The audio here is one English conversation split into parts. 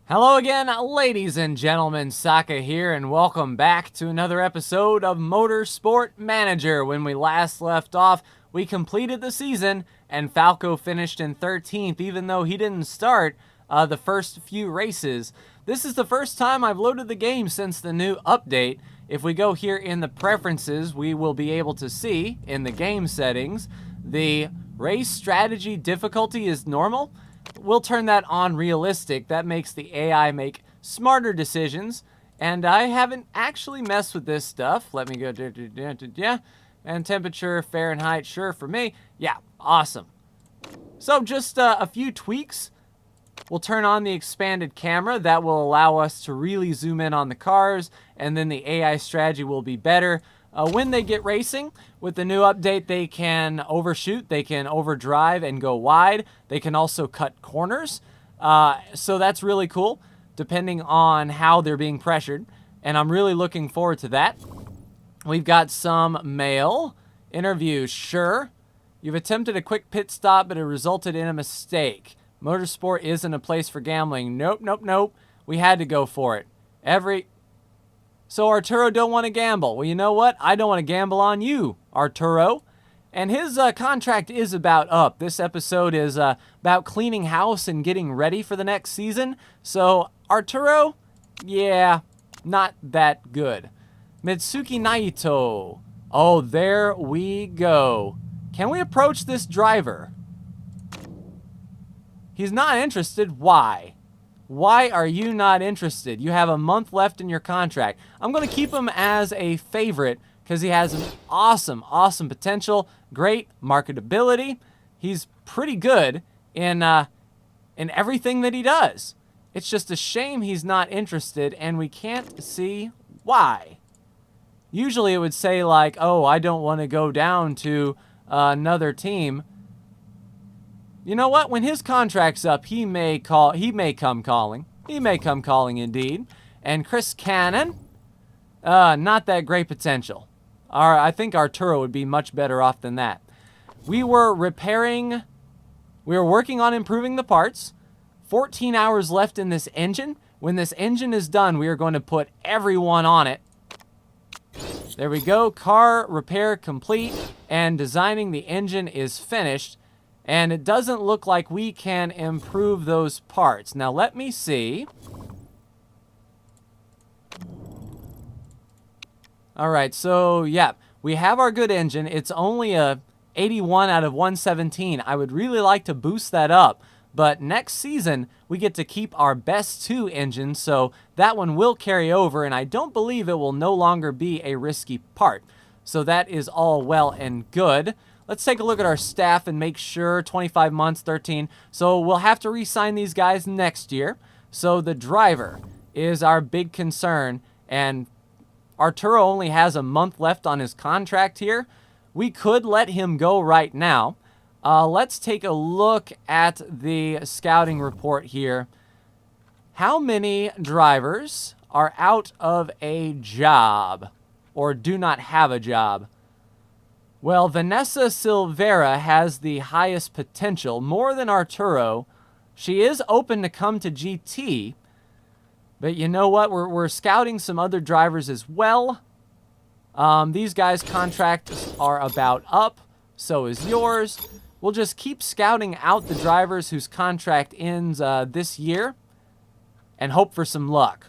Hello again, ladies and gentlemen, Saka here, and welcome back to another episode of Motorsport Manager. When we last left off, we completed the season, and Falco finished in 13th, even though he didn't start the first few races. This is the first time I've loaded the game since the new update. If we go here in the preferences, we will be able to see, in the game settings, the race strategy difficulty is normal. We'll turn that on realistic. That makes the AI make smarter decisions. And I haven't actually messed with this stuff. Let me go, yeah. And temperature, Fahrenheit, sure for me. Yeah, awesome. So just a few tweaks. We'll turn on the expanded camera. That will allow us to really zoom in on the cars. And then the AI strategy will be better. When they get racing, with the new update, they can overshoot, they can overdrive and go wide. They can also cut corners. So that's really cool, depending on how they're being pressured. And I'm really looking forward to that. We've got some mail. Interviews, sure. You've attempted a quick pit stop, but it resulted in a mistake. Motorsport isn't a place for gambling. Nope, nope, nope. We had to go for it. So Arturo don't want to gamble. Well, you know what? I don't want to gamble on you, Arturo. And his contract is about up. This episode is about cleaning house and getting ready for the next season. So Arturo, yeah, not that good. Mitsuki Naito. Oh, there we go. Can we approach this driver? He's not interested. Why? Why are you not interested? You have a month left in your contract. I'm going to keep him as a favorite because he has an awesome, awesome potential, great marketability. He's pretty good in everything that he does. It's just a shame he's not interested, and we can't see why. Usually it would say like, oh, I don't want to go down to another team. You know what? When his contract's up, he may come calling. He may come calling indeed. And Chris Cannon, not that great potential. I think Arturo would be much better off than that. We were working on improving the parts. 14 hours left in this engine. When this engine is done, we are going to put everyone on it. There we go. Car repair complete, and designing the engine is finished. And it doesn't look like we can improve those parts. Now, let me see. All right, so, yeah, we have our good engine. It's only a 81 out of 117. I would really like to boost that up. But next season, we get to keep our best 2 engines, so that one will carry over, and I don't believe it will no longer be a risky part. So that is all well and good. Let's take a look at our staff and make sure. 25 months, 13. So we'll have to re-sign these guys next year. So the driver is our big concern. And Arturo only has a month left on his contract here. We could let him go right now. Let's take a look at the scouting report here. How many drivers are out of a job or do not have a job? Well, Vanessa Silveira has the highest potential, more than Arturo. She is open to come to GT, but you know what? We're scouting some other drivers as well. These guys' contracts are about up, so is yours. We'll just keep scouting out the drivers whose contract ends this year and hope for some luck.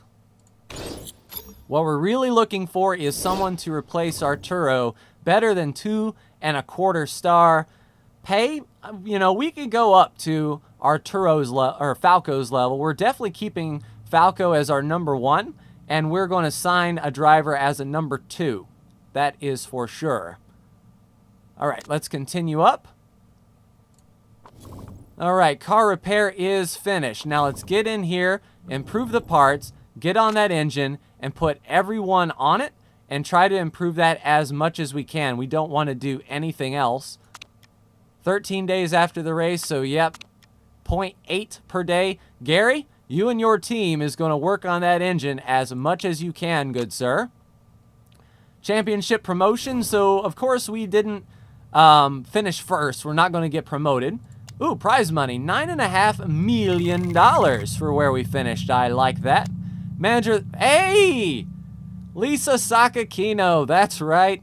What we're really looking for is someone to replace Arturo better than 2.25 star. Pay, you know, we could go up to Falco's level. We're definitely keeping Falco as our number 1, and we're going to sign a driver as a number 2. That is for sure. All right, let's continue up. All right, car repair is finished. Now let's get in here, improve the parts, get on that engine, and put everyone on it. And try to improve that as much as we can. We don't want to do anything else. 13 days after the race, so yep, 0.8 per day. Gary, you and your team is going to work on that engine as much as you can, good sir. Championship promotion, so of course we didn't finish first. We're not going to get promoted. Ooh, prize money, $9.5 million for where we finished. I like that. Manager, hey! Lisa Sakakino, that's right.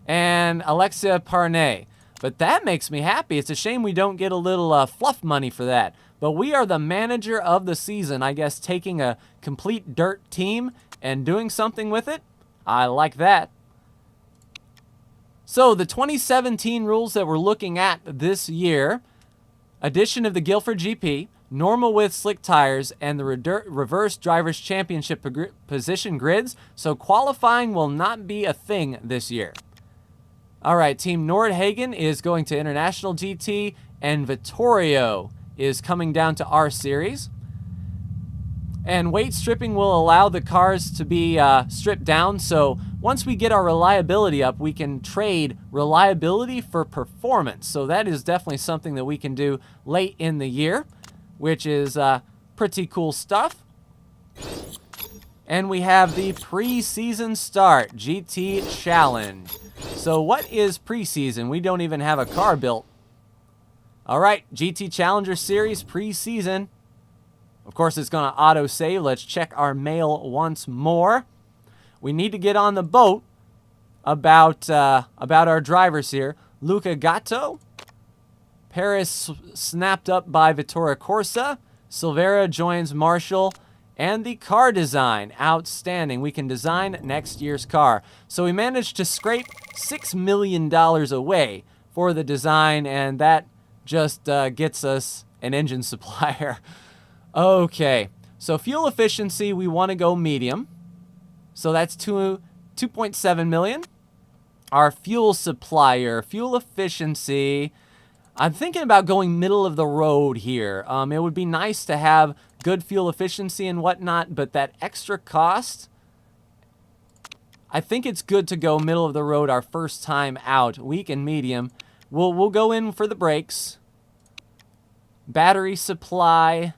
And Alexia Parnay. But that makes me happy. It's a shame we don't get a little fluff money for that. But we are the manager of the season. I guess taking a complete dirt team and doing something with it. I like that. So the 2017 rules that we're looking at this year, addition of the Guilford GP, normal with slick tires, and the reverse drivers championship position grids. So qualifying will not be a thing this year. All right, Team Nordhagen is going to International GT, and Vittorio is coming down to our series. And weight stripping will allow the cars to be stripped down, so once we get our reliability up, we can trade reliability for performance. So that is definitely something that we can do late in the year, which is pretty cool stuff. And we have the preseason start, GT Challenge. So what is preseason? We don't even have a car built. All right, GT Challenger Series preseason. Of course, it's going to auto-save. Let's check our mail once more. We need to get on the boat about our drivers here. Luca Gatto. Paris snapped up by Vittoria Corsa. Silvera joins Marshall. And the car design, outstanding. We can design next year's car. So we managed to scrape $6 million away for the design, and that just gets us an engine supplier. Okay, so fuel efficiency, we want to go medium. So that's 2.7 million. Our fuel supplier, fuel efficiency, I'm thinking about going middle of the road here. It would be nice to have good fuel efficiency and whatnot, but that extra cost, I think it's good to go middle of the road our first time out, weak and medium. We'll go in for the brakes. Battery supply.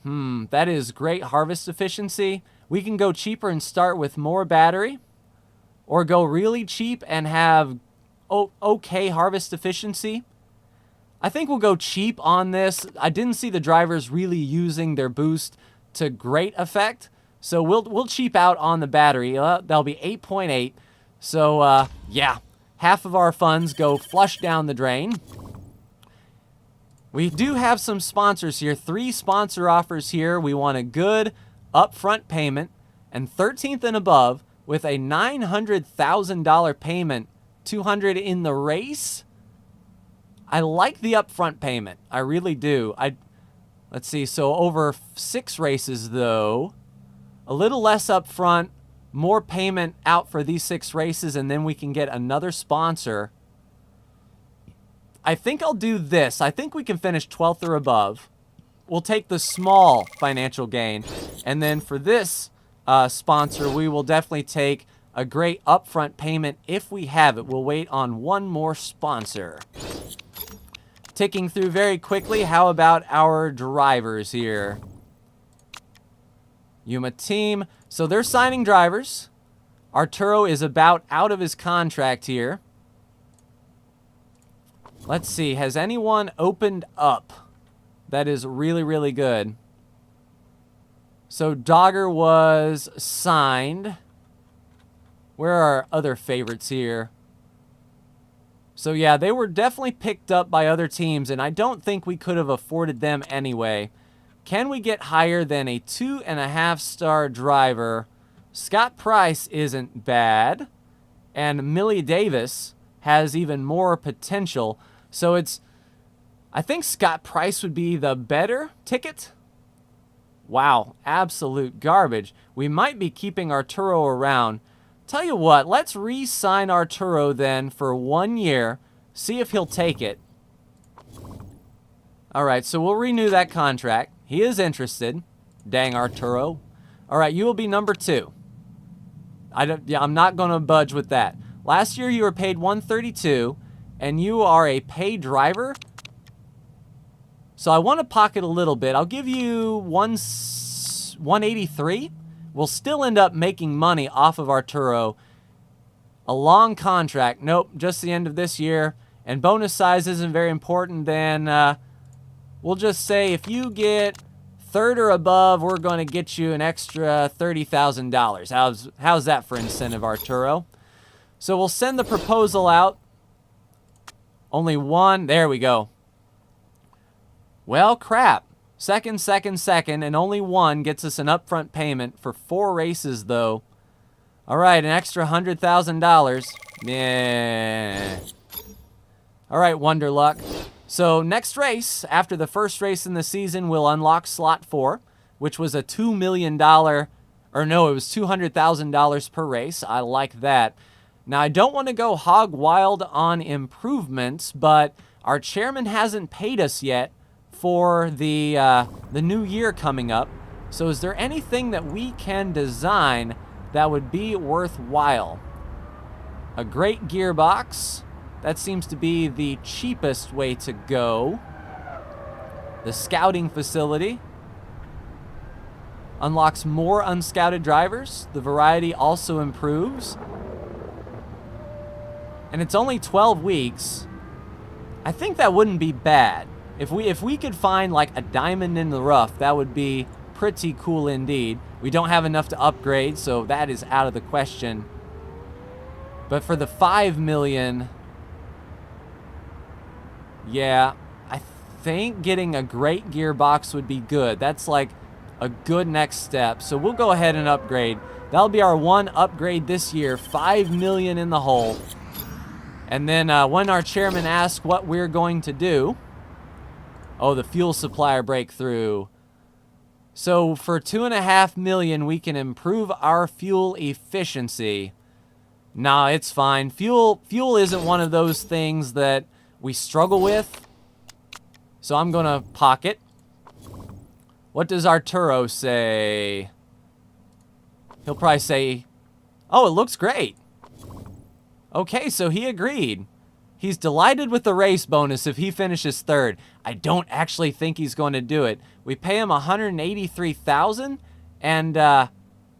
That is great harvest efficiency. We can go cheaper and start with more battery, or go really cheap and have okay harvest efficiency. I think we'll go cheap on this. I didn't see the drivers really using their boost to great effect, so we'll cheap out on the battery. That'll be 8.8. So yeah, half of our funds go flush down the drain. We do have some sponsors here. 3 sponsor offers here. We want a good upfront payment, and 13th and above with a $900,000 payment, 200 in the race. I like the upfront payment. I really do. Let's see. So over 6 races, though, a little less upfront, more payment out for these 6 races, and then we can get another sponsor. I think I'll do this. I think we can finish 12th or above. We'll take the small financial gain. And then for this sponsor, we will definitely take a great upfront payment if we have it. We'll wait on one more sponsor. Ticking through very quickly, how about our drivers here? Yuma team. So they're signing drivers. Arturo is about out of his contract here. Let's see, has anyone opened up? That is really, really good. So Dogger was signed. Where are our other favorites here? So yeah, they were definitely picked up by other teams, and I don't think we could have afforded them anyway. Can we get higher than a 2.5-star driver? Scott Price isn't bad, and Millie Davis has even more potential. So I think Scott Price would be the better ticket. Wow, absolute garbage. We might be keeping Arturo around. Tell you what, let's re-sign Arturo then for 1 year. See if he'll take it. All right, so we'll renew that contract. He is interested. Dang, Arturo. All right, you will be number 2. I'm not going to budge with that. Last year you were paid $132, and you are a paid driver. So I want to pocket a little bit. I'll give you $183. We'll still end up making money off of Arturo. A long contract. Nope, just the end of this year. and bonus size isn't very important, then we'll just say if you get third or above, we're going to get you an extra $30,000. How's that for incentive, Arturo? So we'll send the proposal out. Only one. There we go. Well, crap. Second, and only one gets us an upfront payment for 4 races, though. All right, an extra $100,000. Yeah. All right, Wonderluck. So next race, after the first race in the season, we'll unlock slot 4, which was a $2 million, or no, it was $200,000 per race. I like that. Now, I don't want to go hog wild on improvements, but our chairman hasn't paid us yet for the new year coming up. So is there anything that we can design that would be worthwhile? A great gearbox. That seems to be the cheapest way to go. The scouting facility unlocks more unscouted drivers. The variety also improves. And it's only 12 weeks. I think that wouldn't be bad. If we could find like a diamond in the rough, that would be pretty cool indeed. We don't have enough to upgrade, so that is out of the question. But for the 5 million, yeah, I think getting a great gearbox would be good. That's like a good next step. So we'll go ahead and upgrade. That'll be our one upgrade this year. 5 million in the hole. And then when our chairman asks what we're going to do, oh, the fuel supplier breakthrough. So for 2.5 million, we can improve our fuel efficiency. Nah, it's fine. Fuel isn't one of those things that we struggle with. So I'm going to pocket. What does Arturo say? He'll probably say, oh, it looks great. Okay, so he agreed. He's delighted with the race bonus if he finishes third. I don't actually think he's going to do it. We pay him $183,000, and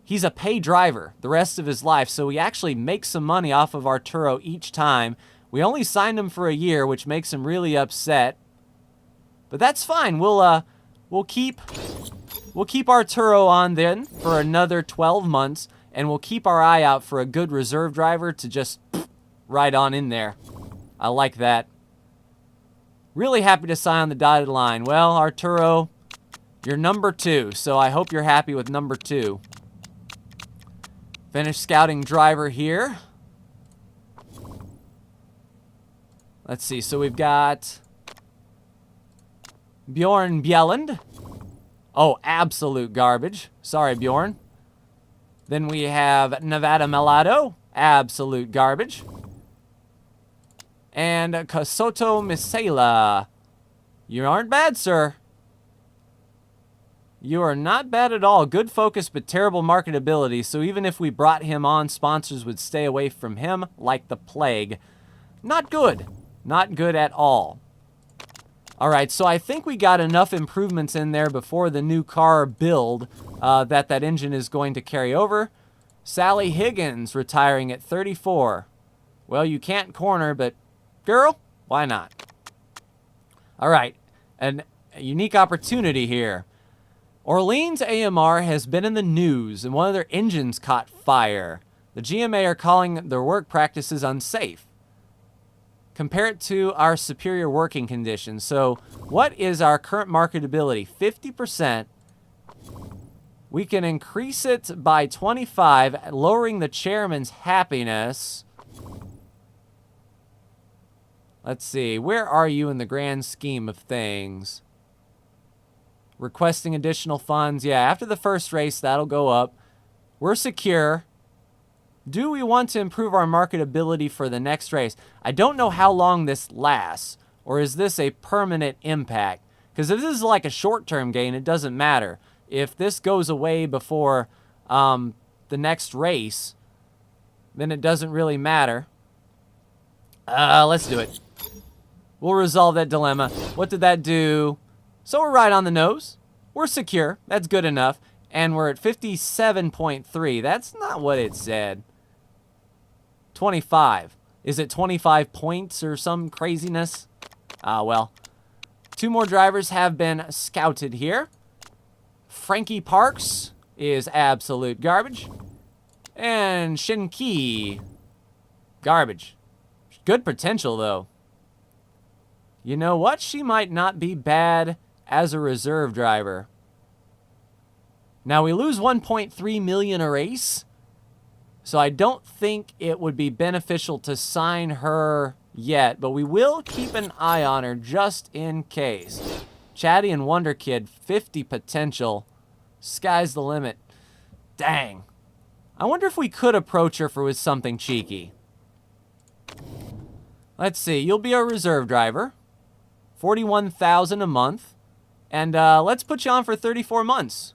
he's a pay driver the rest of his life, so he actually makes some money off of Arturo each time. We only signed him for a year, which makes him really upset. But that's fine. We'll keep Arturo on then for another 12 months, and we'll keep our eye out for a good reserve driver to just ride on in there. I like that. Really happy to sign on the dotted line. Well, Arturo, you're number 2, so I hope you're happy with number 2. Finish scouting driver here. Let's see, so we've got Bjorn Bjelland. Oh, absolute garbage. Sorry, Bjorn. Then we have Nevada Melado. Absolute garbage. And Kasoto Misela. You aren't bad, sir. You are not bad at all. Good focus, but terrible marketability. So even if we brought him on, sponsors would stay away from him like the plague. Not good. Not good at all. All right, so I think we got enough improvements in there before the new car build that engine is going to carry over. Sally Higgins retiring at 34. Well, you can't corner, but girl, why not? All right, a unique opportunity here. Orleans AMR has been in the news, and one of their engines caught fire. The GMA are calling their work practices unsafe. Compare it to our superior working conditions. So what is our current marketability? 50%. We can increase it by 25, lowering the chairman's happiness. Let's see. Where are you in the grand scheme of things? Requesting additional funds. Yeah, after the first race, that'll go up. We're secure. Do we want to improve our marketability for the next race? I don't know how long this lasts, or is this a permanent impact? Because if this is like a short-term gain, it doesn't matter. If this goes away before the next race, then it doesn't really matter. Let's do it. We'll resolve that dilemma. What did that do? So we're right on the nose. We're secure. That's good enough. And we're at 57.3. That's not what it said. 25. Is it 25 points or some craziness? Well. 2 more drivers have been scouted here. Frankie Parks is absolute garbage. And Shinki, garbage. Good potential, though. You know what? She might not be bad as a reserve driver. Now, we lose 1.3 million a race, so I don't think it would be beneficial to sign her yet, but we will keep an eye on her just in case. Chatty and Wonder Kid, 50 potential. Sky's the limit. Dang. I wonder if we could approach her with something cheeky. Let's see. You'll be a reserve driver. 41,000 a month. And let's put you on for 34 months.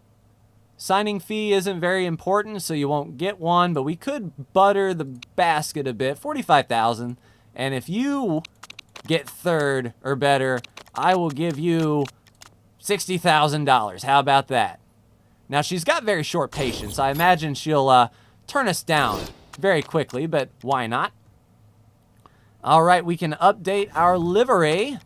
Signing fee isn't very important, so you won't get one, but we could butter the basket a bit. 45,000. And if you get 3rd or better, I will give you $60,000. How about that? Now, she's got very short patience. I imagine she'll turn us down very quickly, but why not? All right, we can update our livery.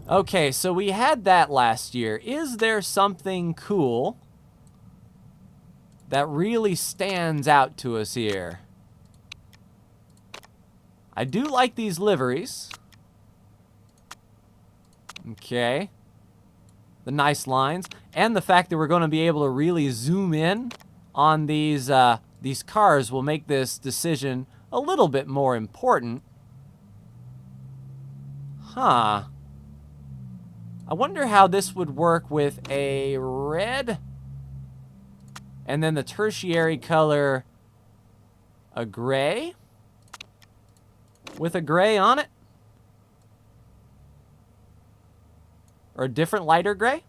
Okay, so we had that last year. Is there something cool that really stands out to us here? I do like these liveries. Okay. The nice lines. And the fact that we're going to be able to really zoom in on these cars will make this decision a little bit more important. Huh. I wonder how this would work with a red. And then the tertiary color, a gray. With a gray on it. Or a different lighter gray.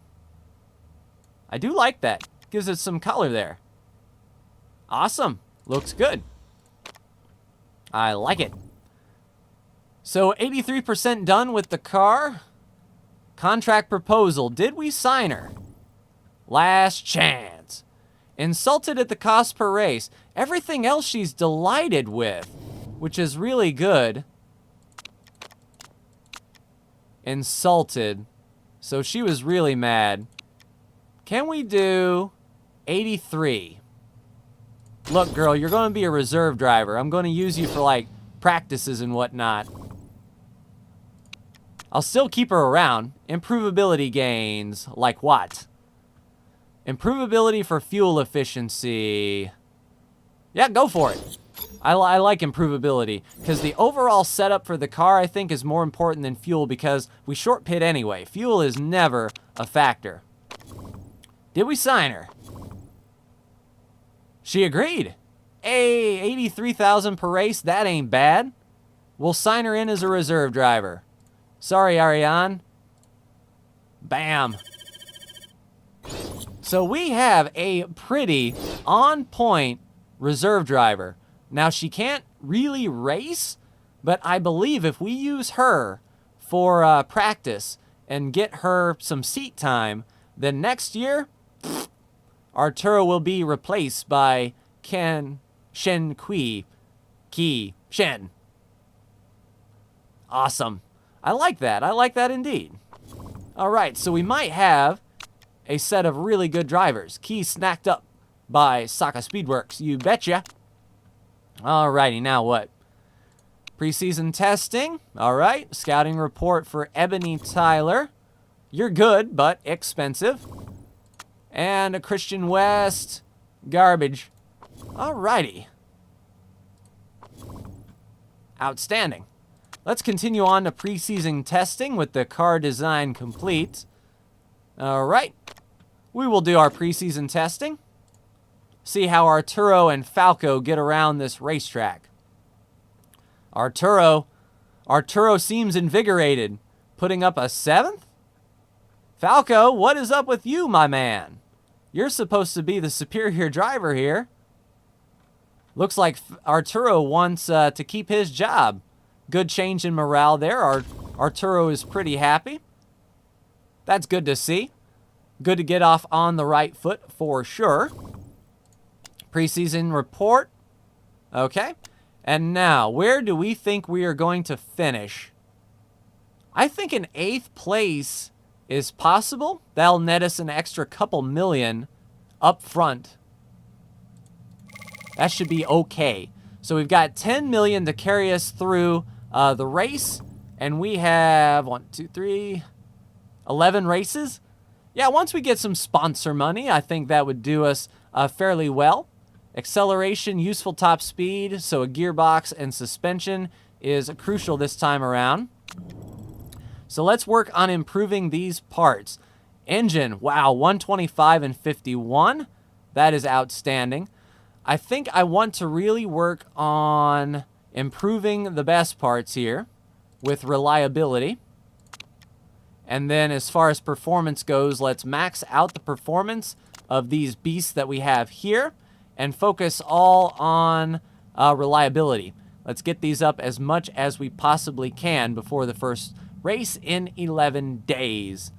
I do like that. Gives it some color there. Awesome. Looks good. I like it. So 83% done with the car. Contract proposal. Did we sign her? Last chance. Insulted at the cost per race. Everything else she's delighted with, which is really good. Insulted. So she was really mad. Can we do 83? Look, girl, you're going to be a reserve driver. I'm going to use you for, like, practices and whatnot. I'll still keep her around. Improvability gains. Like what? Improvability for fuel efficiency. Yeah, go for it. I like improvability, because the overall setup for the car, I think, is more important than fuel, because we short pit anyway. Fuel is never a factor. Did we sign her? She agreed. Hey, 83,000 per race, that ain't bad. We'll sign her in as a reserve driver. Sorry, Ariane. Bam. So we have a pretty on-point reserve driver. Now, she can't really race, but I believe if we use her for practice and get her some seat time, then next year, Arturo will be replaced by Shen Shen. Awesome. I like that. I like that indeed. All right, so we might have a set of really good drivers. Key snacked up by Saka Speedworks. You betcha. Alrighty, now what? Preseason testing. Alright, scouting report for Ebony Tyler. You're good, but expensive. And a Christian West. Garbage. Alrighty. Outstanding. Let's continue on to preseason testing with the car design complete. Alright. We will do our preseason testing. See how Arturo and Falco get around this racetrack. Arturo seems invigorated, putting up a 7th? Falco, what is up with you, my man? You're supposed to be the superior driver here. Looks like Arturo wants to keep his job. Good change in morale there. Arturo is pretty happy. That's good to see. Good to get off on the right foot for sure. Preseason report. Okay. And now, where do we think we are going to finish? I think an 8th place is possible. That'll net us an extra couple million up front. That should be okay. So we've got 10 million to carry us through the race. And we have 11 races. Yeah, once we get some sponsor money, I think that would do us fairly well. Acceleration, useful top speed, so a gearbox and suspension is crucial this time around. So let's work on improving these parts. Engine, wow, 125 and 51. That is outstanding. I think I want to really work on improving the best parts here with reliability. And then as far as performance goes, let's max out the performance of these beasts that we have here and focus all on reliability. Let's get these up as much as we possibly can before the first race in 11 days.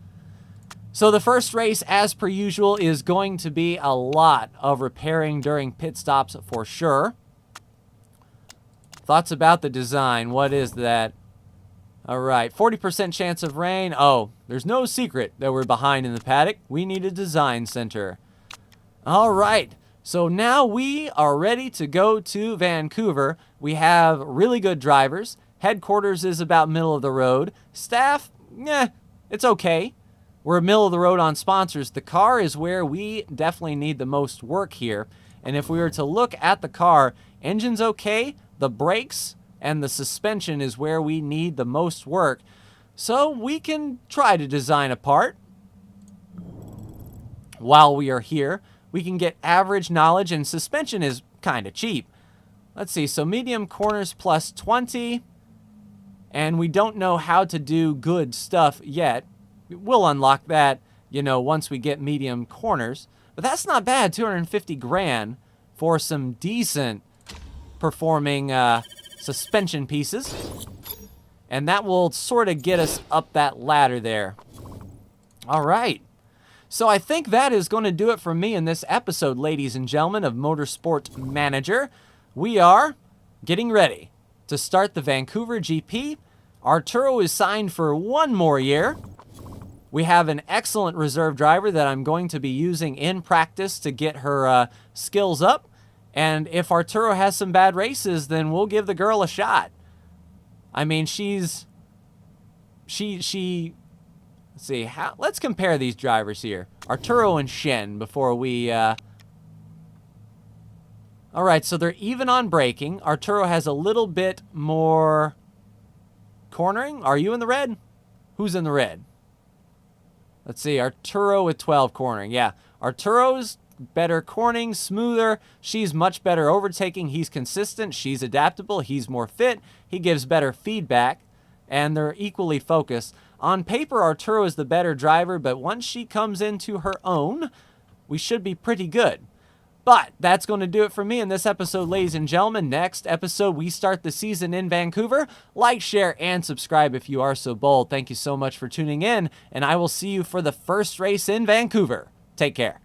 So the first race, as per usual, is going to be a lot of repairing during pit stops for sure. Thoughts about the design? What is that? All right, 40% chance of rain. Oh, there's no secret that we're behind in the paddock. We need a design center. All right, so now we are ready to go to Vancouver. We have really good drivers. Headquarters is about middle of the road. Staff, it's okay. We're middle of the road on sponsors. The car is where we definitely need the most work here. And if we were to look at the car, engine's okay. The brakes and the suspension is where we need the most work. So we can try to design a part while we are here. We can get average knowledge, and suspension is kind of cheap. Let's see, so medium corners plus 20. And we don't know how to do good stuff yet. We'll unlock that, once we get medium corners. But that's not bad, 250 grand for some decent performing suspension pieces. And that will sort of get us up that ladder there. All right. So I think that is going to do it for me in this episode, ladies and gentlemen, of Motorsport Manager. We are getting ready to start the Vancouver GP. Arturo is signed for 1 more year. We have an excellent reserve driver that I'm going to be using in practice to get her skills up. And if Arturo has some bad races, then we'll give the girl a shot. I mean, let's see, let's compare these drivers here. Arturo and Shen before we, all right, so they're even on braking. Arturo has a little bit more cornering. Are you in the red? Who's in the red? Let's see, Arturo with 12 cornering. Yeah, Arturo's better cornering, smoother. She's much better overtaking. He's consistent. She's adaptable. He's more fit. He gives better feedback, and they're equally focused. On paper, Arturo is the better driver, but once she comes into her own, we should be pretty good. But that's going to do it for me in this episode, ladies and gentlemen. Next episode, we start the season in Vancouver. Like, share, and subscribe if you are so bold. Thank you so much for tuning in, and I will see you for the first race in Vancouver. Take care.